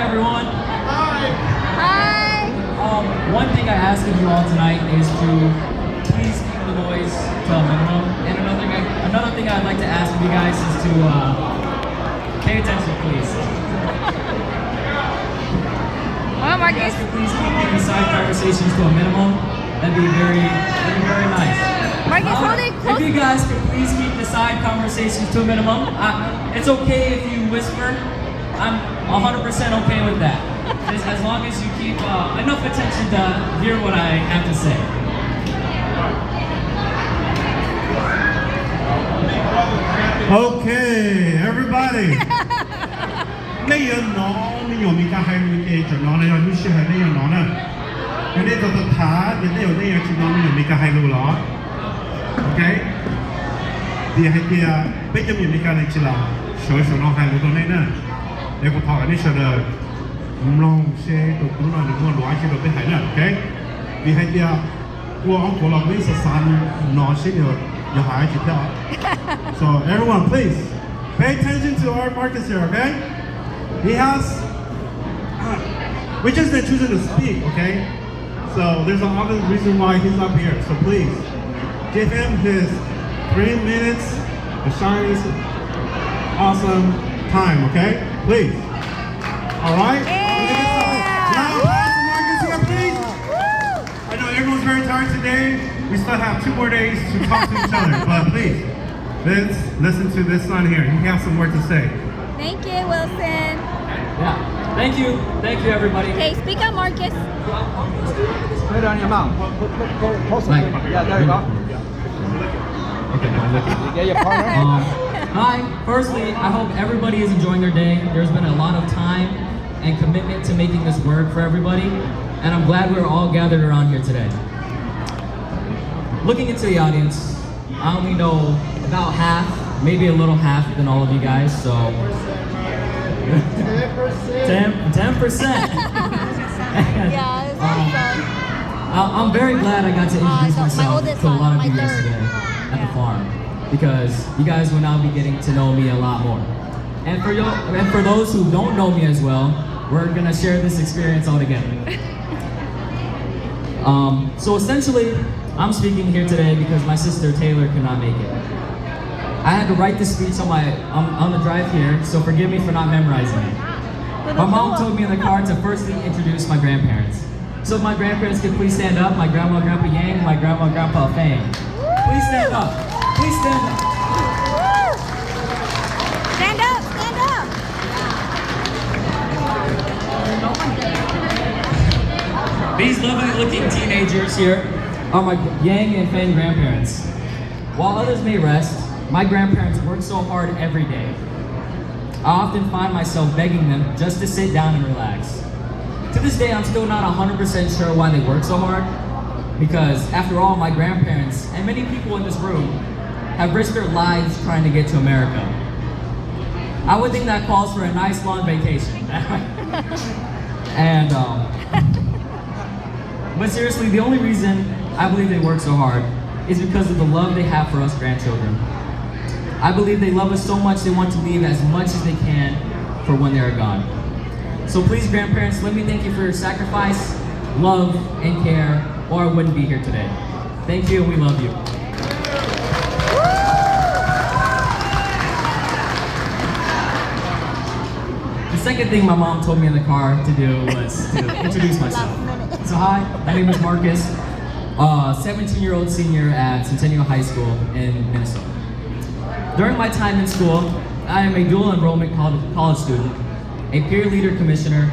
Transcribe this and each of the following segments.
everyone. Hi. One thing I ask of you all tonight is to please keep the noise to a minimum. And another thing I'd like to ask of you guys is to pay attention, please. Well, You guys Marcus. could please keep the side conversations to a minimum. That'd be very nice. Marcus, hold it If close. you guys could please keep the side conversations to a minimum. It's okay if you whisper. I'm 100% okay with that. Just as long as you keep enough attention to hear what I have to say. Okay, everybody. 呢樣攞呢樣而家係會記住攞呢樣要說係呢樣攞呢，有呢個特塔，有呢樣呢樣接攞呢樣而家係路攞，OK？啲係啲啊，俾咗面而家嚟接啦，所以攞係路到呢呢，你個頭呢說的，唔攞些到古來你個攞喺度俾係呢 ，OK？啲係啲啊，我攞俾十三攞些有孩子跳。So everyone, please pay attention to our Marcus here, okay? He has. We just been choosing to speak, okay? So there's an obvious reason why he's up here. So please give him his 3 minutes of shiny, awesome time, okay? Please. All right. Now, Marcus here, please. I know everyone's very tired today. We still have 2 more days to talk to each other, but please, let's listen to this son here. He has some words to say. Thank you, Wilson. Yeah. Thank you everybody. Okay, speak up, Marcus. Put it on your mouth. Put closer. Like- Yeah, there you go. Okay, I'm looking. You get your partner? Hi. Firstly, I hope everybody is enjoying their day. There's been a lot of time and commitment to making this work for everybody, and I'm glad we're all gathered around here today. Looking into the audience, I only know about half, maybe a little half than all of you guys, so 10%. Yeah, it's awesome. I'm very glad I got to introduce so my myself oldest to a son, lot of my you third. yesterday at the farm, because you guys will now be getting to know me a lot more. And for those who don't know me as well, we're gonna share this experience all together. So essentially, I'm speaking here today because my sister Taylor could not make it. I had to write this speech on the drive here, so forgive me for not memorizing it. My mom told me in the car to firstly introduce my grandparents. So if my grandparents could please stand up, my grandma, Grandpa Yang, my grandma, Grandpa Fang. Please stand up. Please stand up. Stand up, stand up. These lovely looking teenagers here are my Yang and Fang grandparents. While others may rest, my grandparents work so hard every day. I often find myself begging them just to sit down and relax. To this day, I'm still not 100% sure why they work so hard, because after all, my grandparents and many people in this room have risked their lives trying to get to America. I would think that calls for a nice long vacation. And but seriously, the only reason I believe they work so hard is because of the love they have for us grandchildren. I believe they love us so much they want to leave as much as they can for when they are gone. So please, grandparents, let me thank you for your sacrifice, love, and care, or I wouldn't be here today. Thank you, and we love you. The second thing my mom told me in the car to do was to introduce myself. So hi, my name is Marcus, 17-year-old senior at Centennial High School in Minnesota. During my time in school, I am a dual enrollment college student, a peer leader commissioner,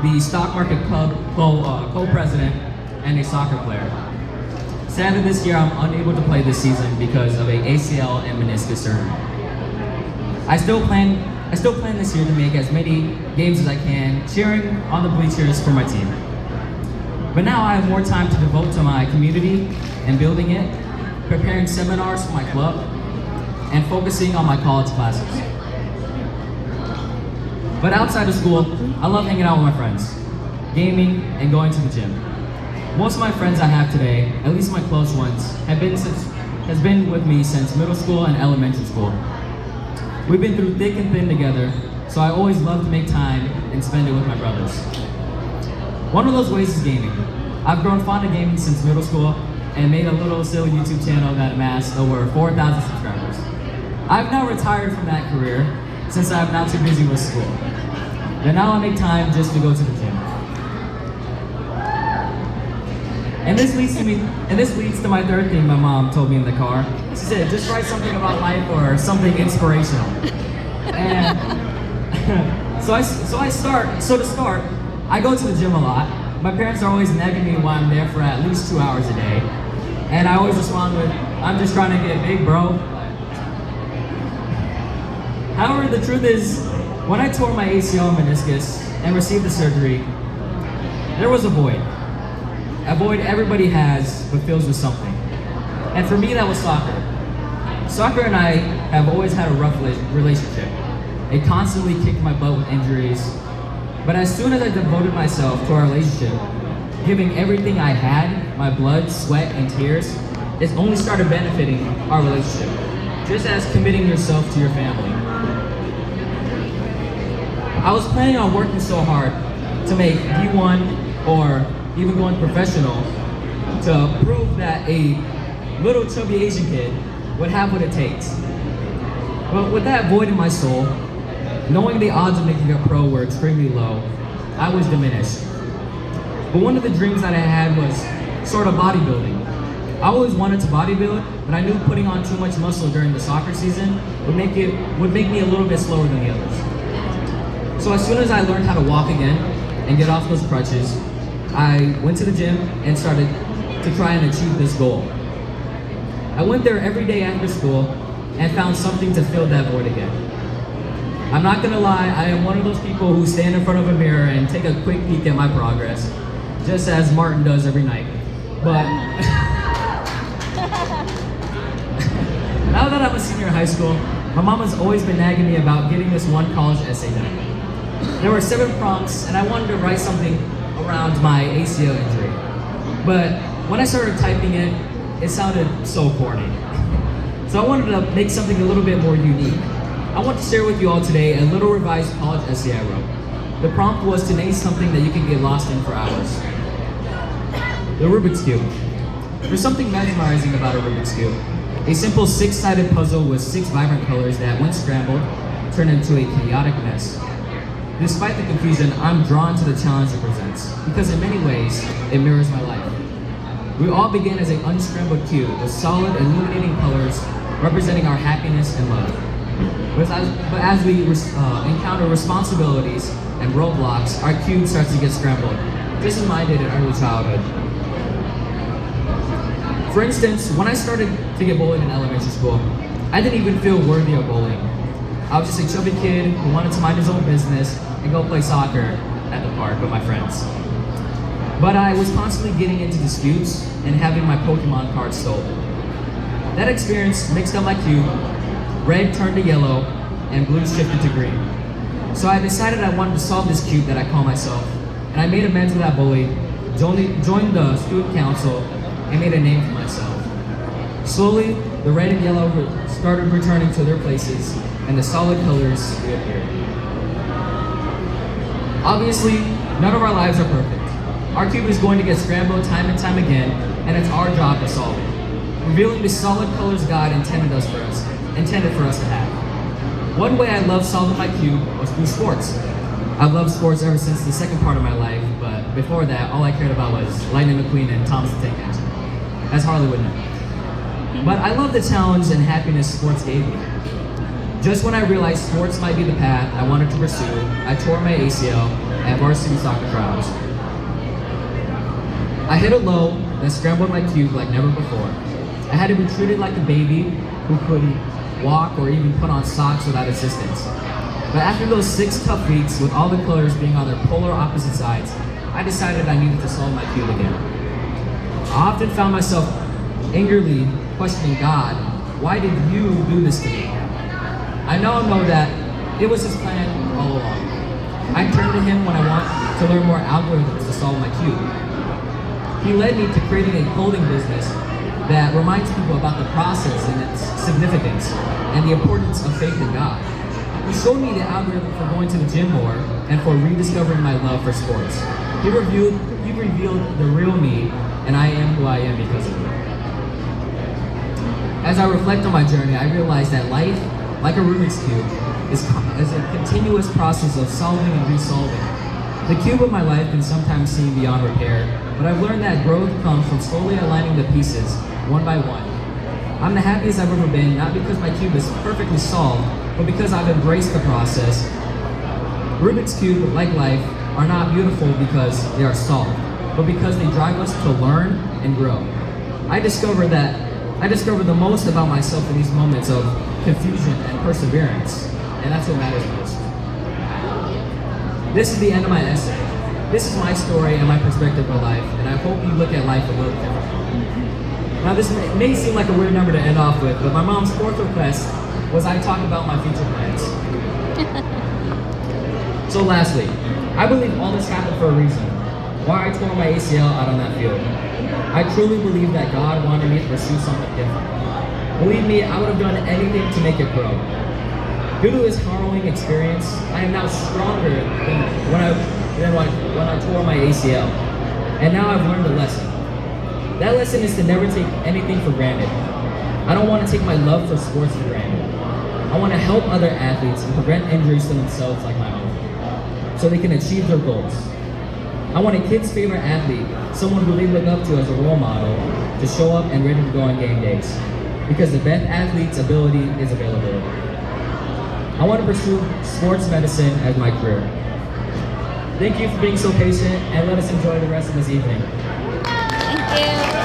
the stock market club co-president, and a soccer player. Sadly, this year I'm unable to play this season because of a ACL and meniscus surgery. I still plan this year to make as many games as I can, cheering on the bleachers for my team. But now I have more time to devote to my community and building it, preparing seminars for my club, and focusing on my college classes. But outside of school, I love hanging out with my friends, gaming, and going to the gym. Most of my friends I have today, at least my close ones, has been with me since middle school and elementary school. We've been through thick and thin together, so I always love to make time and spend it with my brothers. One of those ways is gaming. I've grown fond of gaming since middle school and made a little silly YouTube channel that amassed over 4,000 subscribers. I've now retired from that career since I'm now too busy with school. And now I make time just to go to the gym. And this leads to my third thing my mom told me in the car. She said, just write something about life or something inspirational. And to start, I go to the gym a lot. My parents are always nagging me while I'm there for at least 2 hours a day. And I always respond with, I'm just trying to get big, bro. However, the truth is, when I tore my ACL and meniscus and received the surgery, there was a void. A void everybody has, but fills with something. And for me, that was soccer. Soccer and I have always had a rough relationship. It constantly kicked my butt with injuries. But as soon as I devoted myself to our relationship, giving everything I had, my blood, sweat, and tears, it only started benefiting our relationship, just as committing yourself to your family. I was planning on working so hard to make D1 or even going professional to prove that a little chubby Asian kid would have what it takes. But with that void in my soul, knowing the odds of making a pro were extremely low, I was diminished. But one of the dreams that I had was sort of bodybuilding. I always wanted to bodybuild, but I knew putting on too much muscle during the soccer season would make me a little bit slower than the others. So as soon as I learned how to walk again and get off those crutches, I went to the gym and started to try and achieve this goal. I went there every day after school and found something to fill that void again. I'm not gonna lie, I am one of those people who stand in front of a mirror and take a quick peek at my progress, just as Martin does every night. But now that I'm a senior in high school, my mom has always been nagging me about getting this one college essay done. There were 7 prompts and I wanted to write something around my ACL injury. But when I started typing it, it sounded so corny. So I wanted to make something a little bit more unique. I want to share with you all today a little revised college essay I wrote. The prompt was to name something that you can get lost in for hours. The Rubik's Cube. There's something mesmerizing about a Rubik's Cube. A simple 6-sided puzzle with 6 vibrant colors that, when scrambled, turn into a chaotic mess. Despite the confusion, I'm drawn to the challenge it presents, because in many ways, it mirrors my life. We all begin as an unscrambled cube with solid, illuminating colors representing our happiness and love. But as we encounter responsibilities and roadblocks, our cube starts to get scrambled, just as mine did in early childhood. For instance, when I started to get bullied in elementary school, I didn't even feel worthy of bullying. I was just a chubby kid who wanted to mind his own business and go play soccer at the park with my friends. But I was constantly getting into disputes and having my Pokemon cards stolen. That experience mixed up my cube. Red turned to yellow, and blue shifted to green. So I decided I wanted to solve this cube that I call myself, and I made amends with that bully, joined the student council, and made a name for myself. Slowly, the red and yellow started returning to their places, and the solid colors reappeared. Obviously, none of our lives are perfect. Our cube is going to get scrambled time and time again, and it's our job to solve it, revealing the solid colors God intended for us to have. One way I love solving my cube was through sports. I've loved sports ever since the second part of my life, but before that, all I cared about was Lightning McQueen and Thomas the Tank Engine, as Harley would know. But I love the challenge and happiness sports gave me. Just when I realized sports might be the path I wanted to pursue, I tore my ACL at varsity soccer trials. I hit a low that scrambled my cube like never before. I had to be treated like a baby who couldn't walk or even put on socks without assistance. But after those 6 tough weeks, with all the colors being on their polar opposite sides, I decided I needed to solve my cube again. I often found myself angrily questioning God, why did you do this to me? I now know that it was his plan all along. I turn to him when I want to learn more algorithms to solve my cube. He led me to creating a clothing business that reminds people about the process and its significance and the importance of faith in God. He showed me the algorithm for going to the gym more and for rediscovering my love for sports. He revealed the real me, and I am who I am because of it. As I reflect on my journey, I realize that life, like a Rubik's Cube, is a continuous process of solving and resolving. The cube of my life can sometimes seem beyond repair, but I've learned that growth comes from slowly aligning the pieces, one by one. I'm the happiest I've ever been, not because my cube is perfectly solved, but because I've embraced the process. Rubik's Cube, like life, are not beautiful because they are solved, but because they drive us to learn and grow. I discovered the most about myself in these moments of confusion and perseverance, and that's what matters most. This is the end of my essay. This is my story and my perspective of life, and I hope you look at life a little differently. Now this may seem like a weird number to end off with, but my mom's fourth request was I talk about my future plans. So lastly, I believe all this happened for a reason. Why I tore my ACL out on that field. I truly believe that God wanted me to pursue something different. Believe me, I would have done anything to make it grow. Due to this harrowing experience, I am now stronger than when I tore my ACL. And now I've learned a lesson. That lesson is to never take anything for granted. I don't want to take my love for sports for granted. I want to help other athletes and prevent injuries to themselves like my own, so they can achieve their goals. I want a kid's favorite athlete, someone who they look up to as a role model, to show up and ready to go on game days. Because the best athlete's ability is availability. I want to pursue sports medicine as my career. Thank you for being so patient, and let us enjoy the rest of this evening. Thank you.